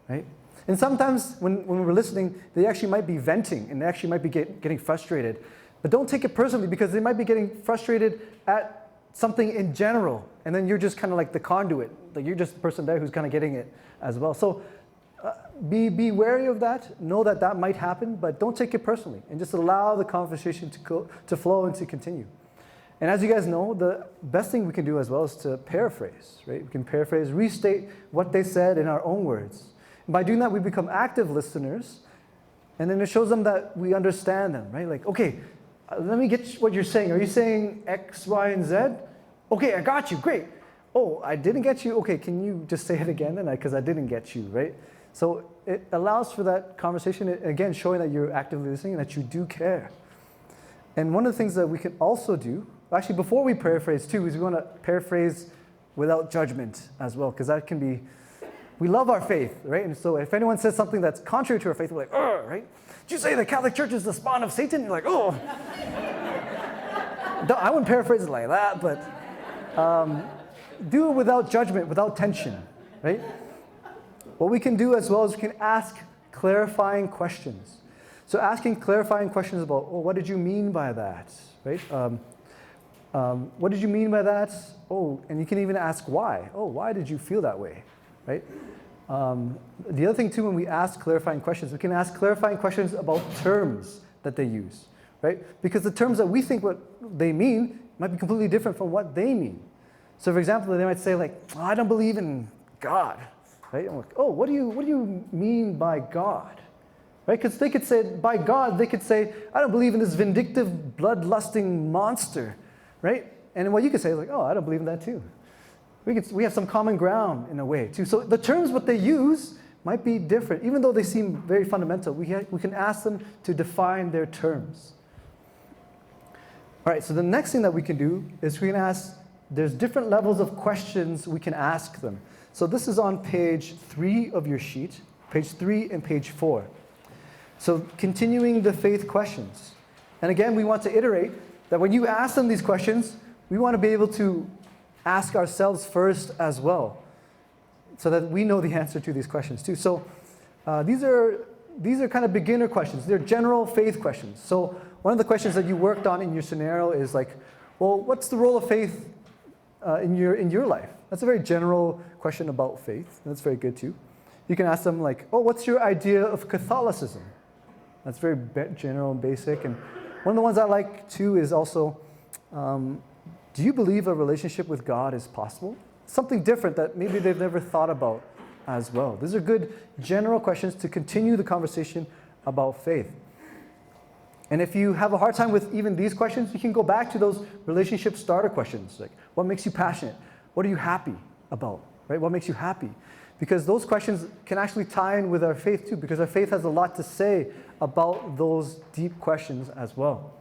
S1: right? And sometimes when we're listening, they actually might be venting and they actually might be getting frustrated. But don't take it personally, because they might be getting frustrated at something in general, and then you're just kind of like the conduit. Like you're just the person there who's kind of getting it as well. So be wary of that. Know that that might happen, but don't take it personally, and just allow the conversation to flow and to continue. And as you guys know, the best thing we can do as well is to paraphrase, right? We can paraphrase, restate what they said in our own words. And by doing that, we become active listeners, and then it shows them that we understand them, right? Like, okay, let me get what you're saying. Are you saying X, Y, and Z? Okay, I got you, great. Oh, I didn't get you? Okay, can you just say it again then? Because I didn't get you, right? So it allows for that conversation, again, showing that you're actively listening and that you do care. And one of the things that we can also do, actually before we paraphrase too, is we want to paraphrase without judgment as well, because that can be, we love our faith, right? And so if anyone says something that's contrary to our faith, we're like, oh, right? Did you say the Catholic Church is the spawn of Satan? You're like, oh. I wouldn't paraphrase it like that, but do it without judgment, without tension, right? What we can do as well is we can ask clarifying questions. So asking clarifying questions about, oh, what did you mean by that, right? What did you mean by that? Oh, and you can even ask why. Oh, why did you feel that way, right? The other thing too, when we ask clarifying questions, we can ask clarifying questions about terms that they use, right? Because the terms that we think what they mean might be completely different from what they mean. So for example, they might say like, oh, I don't believe in God, right? I'm like, oh, what do you mean by God? Right? Because they could say, by God, they could say, I don't believe in this vindictive, bloodlusting monster, right? And what you could say is like, oh, I don't believe in that too. We have some common ground in a way too. So the terms, what they use, might be different. Even though they seem very fundamental, we can ask them to define their terms. All right, so the next thing that we can do is we can ask, there's different levels of questions we can ask them. So this is on page 3 of your sheet, page 3 and page 4. So continuing the faith questions. And again, we want to iterate that when you ask them these questions, we want to be able to ask ourselves first as well, so that we know the answer to these questions too. So these are kind of beginner questions. They're general faith questions. So one of the questions that you worked on in your scenario is like, well, what's the role of faith in your life? That's a very general question about faith. That's very good too. You can ask them like, oh, what's your idea of Catholicism? That's very general and basic. And one of the ones I like too is also, do you believe a relationship with God is possible? Something different that maybe they've never thought about as well. These are good general questions to continue the conversation about faith. And if you have a hard time with even these questions, you can go back to those relationship starter questions. Like, what makes you passionate? What are you happy about? Right? What makes you happy? Because those questions can actually tie in with our faith too, because our faith has a lot to say about those deep questions as well.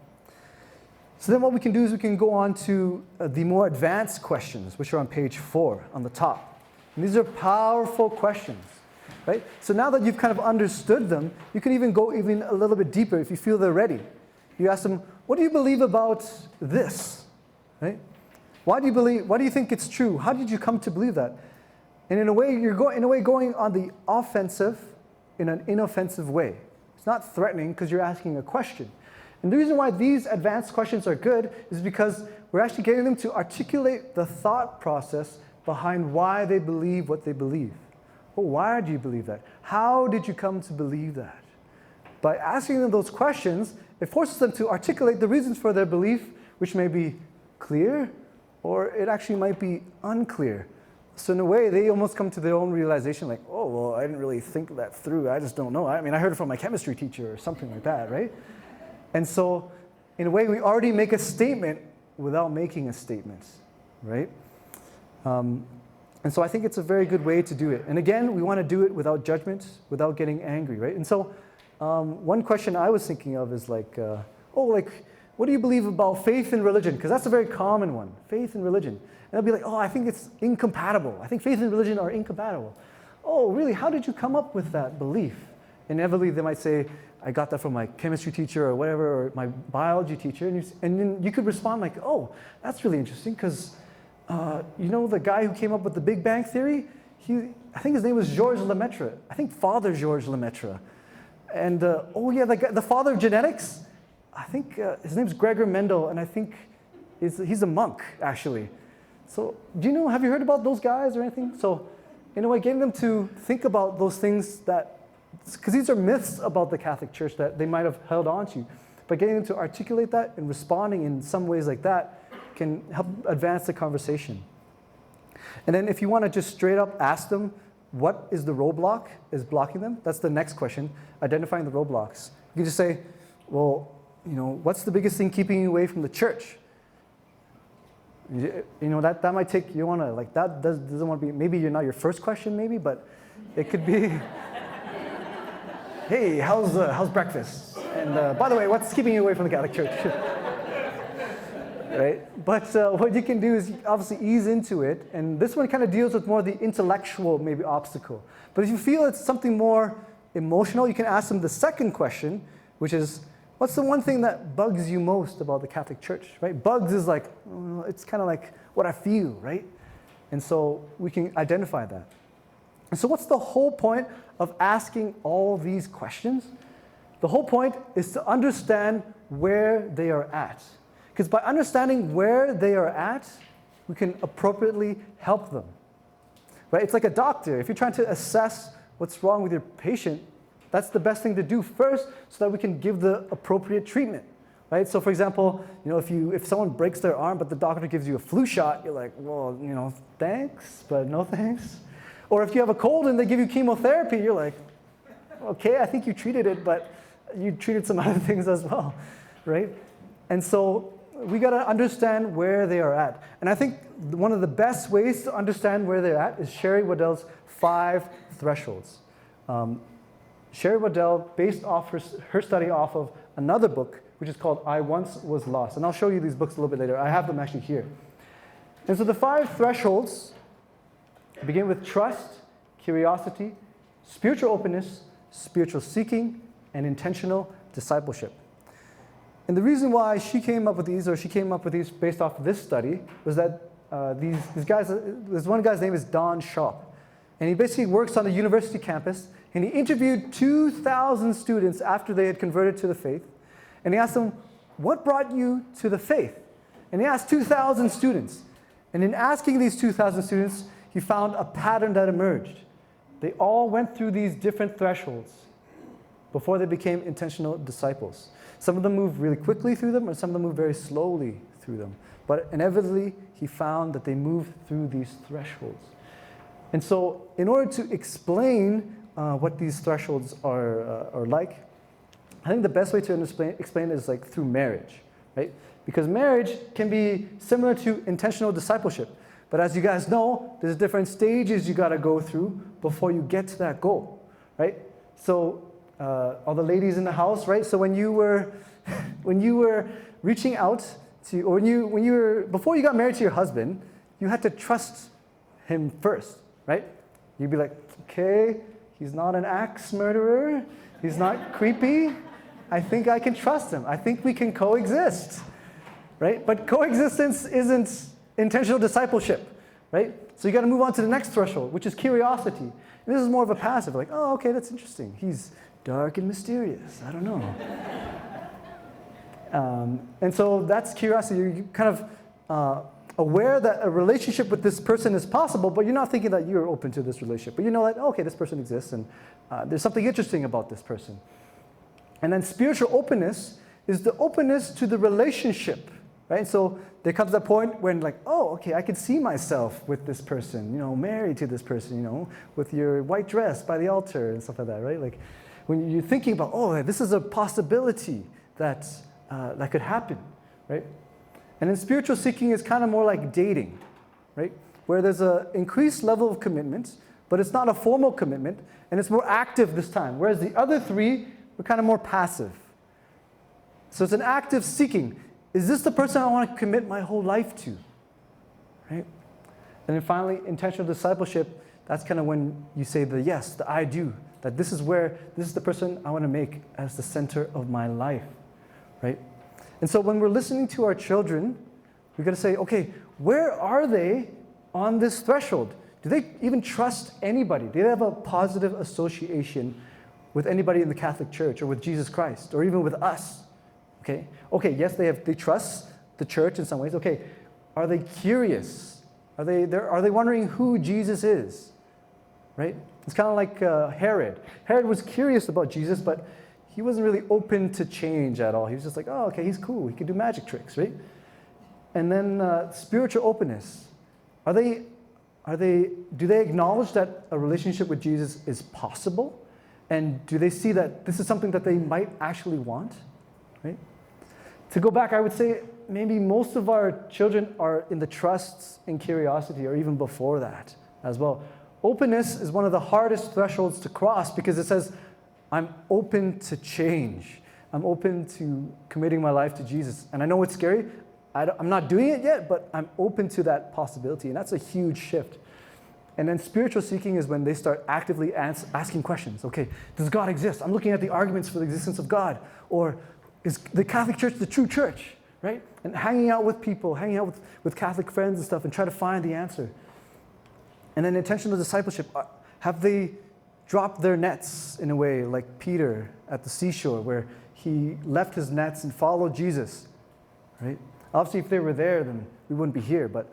S1: So then what we can do is we can go on to the more advanced questions, which are on page 4 on the top. And these are powerful questions, right? So now that you've kind of understood them, you can even go even a little bit deeper if you feel they're ready. You ask them, what do you believe about this, right? Why do you think it's true? How did you come to believe that? And in a way, you're going on the offensive in an inoffensive way. It's not threatening because you're asking a question. And the reason why these advanced questions are good is because we're actually getting them to articulate the thought process behind why they believe what they believe. Well, why do you believe that? How did you come to believe that? By asking them those questions, it forces them to articulate the reasons for their belief, which may be clear, or it actually might be unclear. So in a way, they almost come to their own realization like, oh, well, I didn't really think that through. I just don't know. I mean, I heard it from my chemistry teacher or something like that, right? And so in a way, we already make a statement without making a statement, right? And so I think it's a very good way to do it. And again, we want to do it without judgment, without getting angry, right? And so one question I was thinking of is like, what do you believe about faith and religion? Because that's a very common one, faith and religion. And they'll be like, oh, I think it's incompatible. I think faith and religion are incompatible. Oh, really? How did you come up with that belief? Inevitably, they might say, I got that from my chemistry teacher or whatever, or my biology teacher. And then you could respond like, oh, that's really interesting because, you know, the guy who came up with the Big Bang Theory, I think his name was Georges Lemaitre. I think Father Georges Lemaitre. And, oh yeah, the father of genetics, I think his name's Gregor Mendel, and I think he's a monk, actually. So have you heard about those guys or anything? So in a way, getting them to think about those things because these are myths about the Catholic Church that they might have held on to. But getting them to articulate that and responding in some ways like that can help advance the conversation. And then if you want to just straight up ask them, what is the roadblock is blocking them? That's the next question, identifying the roadblocks. You can just say, well, what's the biggest thing keeping you away from the church? That might take, you want to, like, that doesn't want to be, maybe you're not your first question maybe, but it could be, hey, how's breakfast? And by the way, what's keeping you away from the Catholic Church? Right? But what you can do is obviously ease into it, and this one kind of deals with more the intellectual maybe obstacle. But if you feel it's something more emotional, you can ask them the second question, which is, what's the one thing that bugs you most about the Catholic Church, right? Bugs is like, it's kind of like what I feel, right? And so we can identify that. And so what's the whole point of asking all these questions? The whole point is to understand where they are at. Because by understanding where they are at, we can appropriately help them, right? It's like a doctor. If you're trying to assess what's wrong with your patient, that's the best thing to do first so that we can give the appropriate treatment, right? So for example, if someone breaks their arm but the doctor gives you a flu shot, you're like, well, thanks, but no thanks. Or if you have a cold and they give you chemotherapy, you're like, okay, I think you treated it, but you treated some other things as well, right? And so we got to understand where they are at. And I think one of the best ways to understand where they're at is Sherry Waddell's 5 thresholds. Sherry Waddell based off her study off of another book, which is called I Once Was Lost. And I'll show you these books a little bit later. I have them actually here. And so the 5 thresholds begin with trust, curiosity, spiritual openness, spiritual seeking, and intentional discipleship. And the reason why she came up with these based off of this study was that these guys, this one guy's name is Don Sharp. And he basically works on the university campus, and he interviewed 2,000 students after they had converted to the faith. And he asked them, what brought you to the faith? And he asked 2,000 students. And in asking these 2,000 students, he found a pattern that emerged. They all went through these different thresholds before they became intentional disciples. Some of them moved really quickly through them, or some of them moved very slowly through them. But inevitably, he found that they moved through these thresholds. And so in order to explain what these thresholds are like, I think the best way to explain it is like through marriage, right? Because marriage can be similar to intentional discipleship. But as you guys know, there's different stages you got to go through before you get to that goal, right? So all the ladies in the house, right? So when you were reaching out to, or before you got married to your husband, you had to trust him first, right? You'd be like, okay, he's not an axe murderer. He's not creepy. I think I can trust him. I think we can coexist, right? But coexistence isn't intentional discipleship, right? So you got to move on to the next threshold, which is curiosity. And this is more of a passive, like, oh, okay, that's interesting. He's dark and mysterious. I don't know. And so that's curiosity. You're kind of aware that a relationship with this person is possible, but you're not thinking that you're open to this relationship. But you know that, okay, this person exists, and there's something interesting about this person. And then spiritual openness is the openness to the relationship, right? So there comes that point when, like, oh, okay, I can see myself with this person, married to this person, with your white dress by the altar and stuff like that, right? Like, when you're thinking about, oh, this is a possibility that could happen, right? And then spiritual seeking is kind of more like dating, right? Where there's an increased level of commitment, but it's not a formal commitment, and it's more active this time. Whereas the other 3 were kind of more passive. So it's an active seeking. Is this the person I want to commit my whole life to? Right? And then finally, intentional discipleship, that's kind of when you say the yes, the I do. That this is the person I want to make as the center of my life. Right? And so when we're listening to our children, we've got to say, okay, where are they on this threshold? Do they even trust anybody? Do they have a positive association with anybody in the Catholic Church or with Jesus Christ or even with us? Okay, yes, they trust the church in some ways. Okay, are they curious? Are they wondering who Jesus is? Right? It's kind of like Herod. Herod was curious about Jesus, but he wasn't really open to change at all. He was just like, oh, okay, he's cool. He can do magic tricks, right? And then spiritual openness. Do they acknowledge that a relationship with Jesus is possible? And do they see that this is something that they might actually want? Right? To go back, I would say maybe most of our children are in the trust and curiosity, or even before that as well. Openness is one of the hardest thresholds to cross because it says, I'm open to change. I'm open to committing my life to Jesus. And I know it's scary. I'm not doing it yet, but I'm open to that possibility. And that's a huge shift. And then spiritual seeking is when they start actively asking questions. Okay, does God exist? I'm looking at the arguments for the existence of God. Or is the Catholic Church the true church? Right? And hanging out with people, hanging out with Catholic friends and stuff and try to find the answer. And then intentional discipleship. Have they dropped their nets in a way like Peter at the seashore where he left his nets and followed Jesus? Right? Obviously, if they were there, then we wouldn't be here. But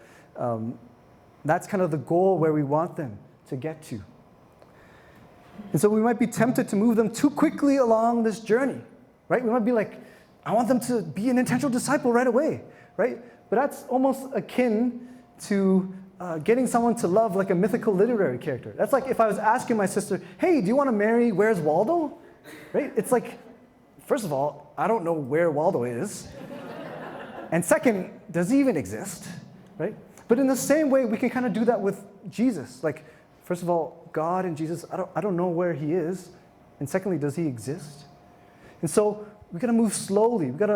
S1: that's kind of the goal where we want them to get to. And so we might be tempted to move them too quickly along this journey. Right? We might be like, I want them to be an intentional disciple right away. Right? But that's almost akin to getting someone to love like a mythical literary character. That's like if I was asking my sister, hey, do you want to marry Where's Waldo? Right? It's like, first of all, I don't know where Waldo is. And second, does he even exist? Right? But in the same way, we can kind of do that with Jesus. Like, first of all, God and Jesus, I don't know where he is. And secondly, does he exist? And so we got to move slowly. We got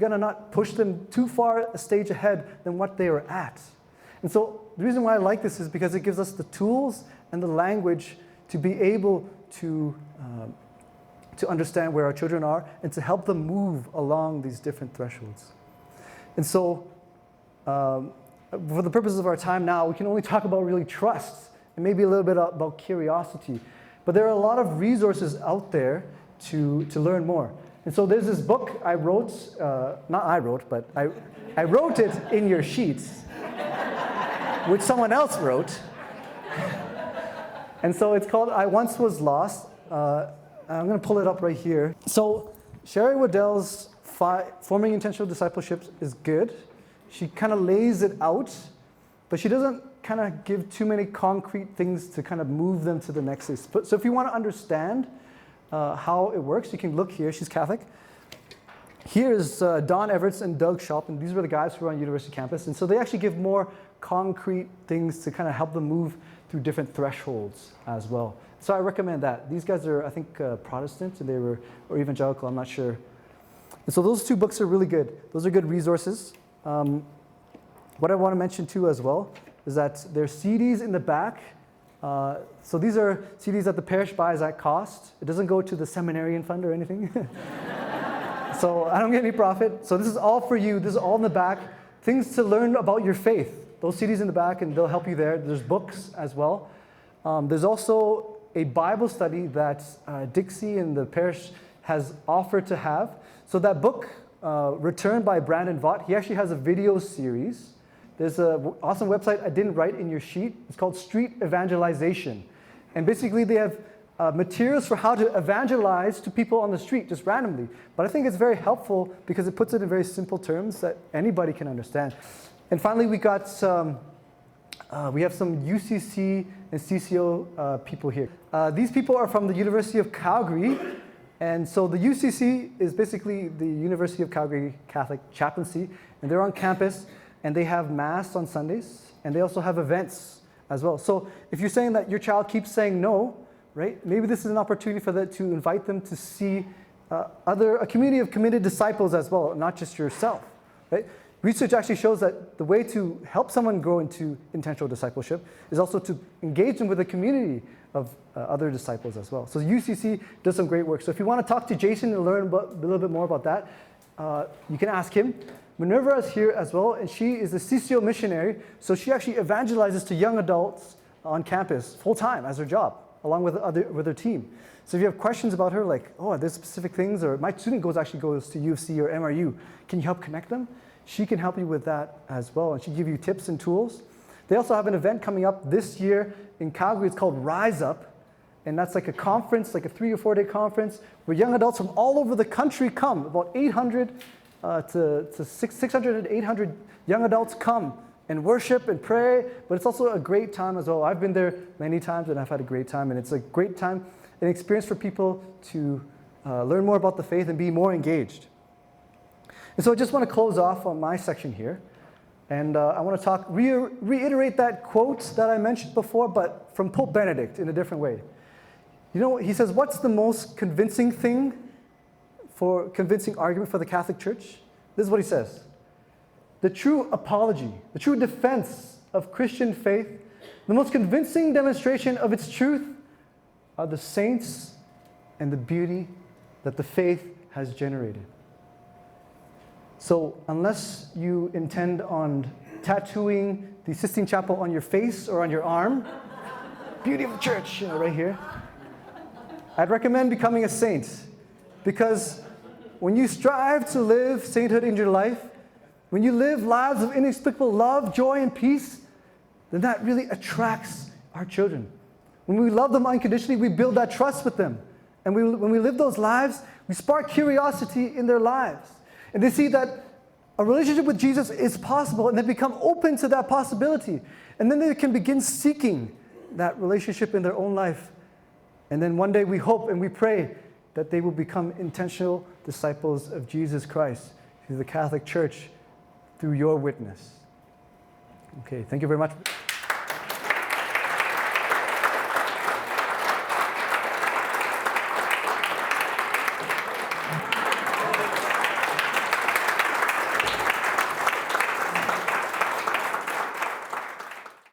S1: to not push them too far a stage ahead than what they are at. And so the reason why I like this is because it gives us the tools and the language to be able to understand where our children are and to help them move along these different thresholds. And so for the purposes of our time now, we can only talk about really trust and maybe a little bit about curiosity. But there are a lot of resources out there to learn more. And so there's this book I wrote, not I wrote, but I wrote it in your sheets, which someone else wrote. And so it's called I Once Was Lost. I'm going to pull it up right here. So Sherry Waddell's Forming Intentional Discipleship is good. She kind of lays it out, but she doesn't kind of give too many concrete things to kind of move them to the next stage. So if you want to understand how it works, you can look here. She's Catholic. Here's Don Everts and Doug Schulp, and these were the guys who were on university campus. And so they actually give more concrete things to kind of help them move through different thresholds as well. So I recommend that. These guys are, I think, Protestant, and or evangelical, I'm not sure. And so those two books are really good. Those are good resources. What I want to mention too as well is that there's CDs in the back. So these are CDs that the parish buys at cost. It doesn't go to the seminarian fund or anything. So I don't get any profit. So this is all for you. This is all in the back. Things to learn about your faith. Those CDs in the back, and they'll help you there. There's books as well. There's also a Bible study that Dixie and the parish has offered to have. So that book, Return by Brandon Vaught, he actually has a video series. There's an awesome website I didn't write in your sheet. It's called Street Evangelization. And basically they have materials for how to evangelize to people on the street, just randomly. But I think it's very helpful because it puts it in very simple terms that anybody can understand. And finally, we have some UCC and CCO people here. These people are from the University of Calgary. And so the UCC is basically the University of Calgary Catholic Chaplaincy. And they're on campus, and they have Mass on Sundays. And they also have events as well. So if you're saying that your child keeps saying no, right, maybe this is an opportunity for them to invite them to see a community of committed disciples as well, not just yourself, right? Research actually shows that the way to help someone grow into intentional discipleship is also to engage them with a community of other disciples as well. So UCC does some great work. So if you want to talk to Jason and learn a little bit more about that, you can ask him. Minerva is here as well, and she is a CCO missionary, so she actually evangelizes to young adults on campus full-time as her job, along with her team. So if you have questions about her, like, oh, there's specific things, or my student actually goes to U of C or MRU, can you help connect them? She can help you with that as well, and she can give you tips and tools. They also have an event coming up this year in Calgary. It's called Rise Up, and that's like a conference, like a 3 or 4 day conference, where young adults from all over the country come. About 800 to 600 and 800 young adults come and worship and pray, but it's also a great time as well. I've been there many times, and I've had a great time, and it's a great time, an experience for people to learn more about the faith and be more engaged. And so I just want to close off on my section here. And I want to reiterate that quote that I mentioned before, but from Pope Benedict in a different way. You know, he says, what's the most convincing argument for the Catholic Church? This is what he says. The true apology, the true defense of Christian faith, the most convincing demonstration of its truth are the saints and the beauty that the faith has generated. So unless you intend on tattooing the Sistine Chapel on your face or on your arm, beauty of the church, right here, I'd recommend becoming a saint, because when you strive to live sainthood in your life, when you live lives of inexplicable love, joy, and peace, then that really attracts our children. When we love them unconditionally, we build that trust with them. And when we live those lives, we spark curiosity in their lives. And they see that a relationship with Jesus is possible, and they become open to that possibility. And then they can begin seeking that relationship in their own life. And then one day we hope and we pray that they will become intentional disciples of Jesus Christ through the Catholic Church, through your witness. Okay, thank you very much.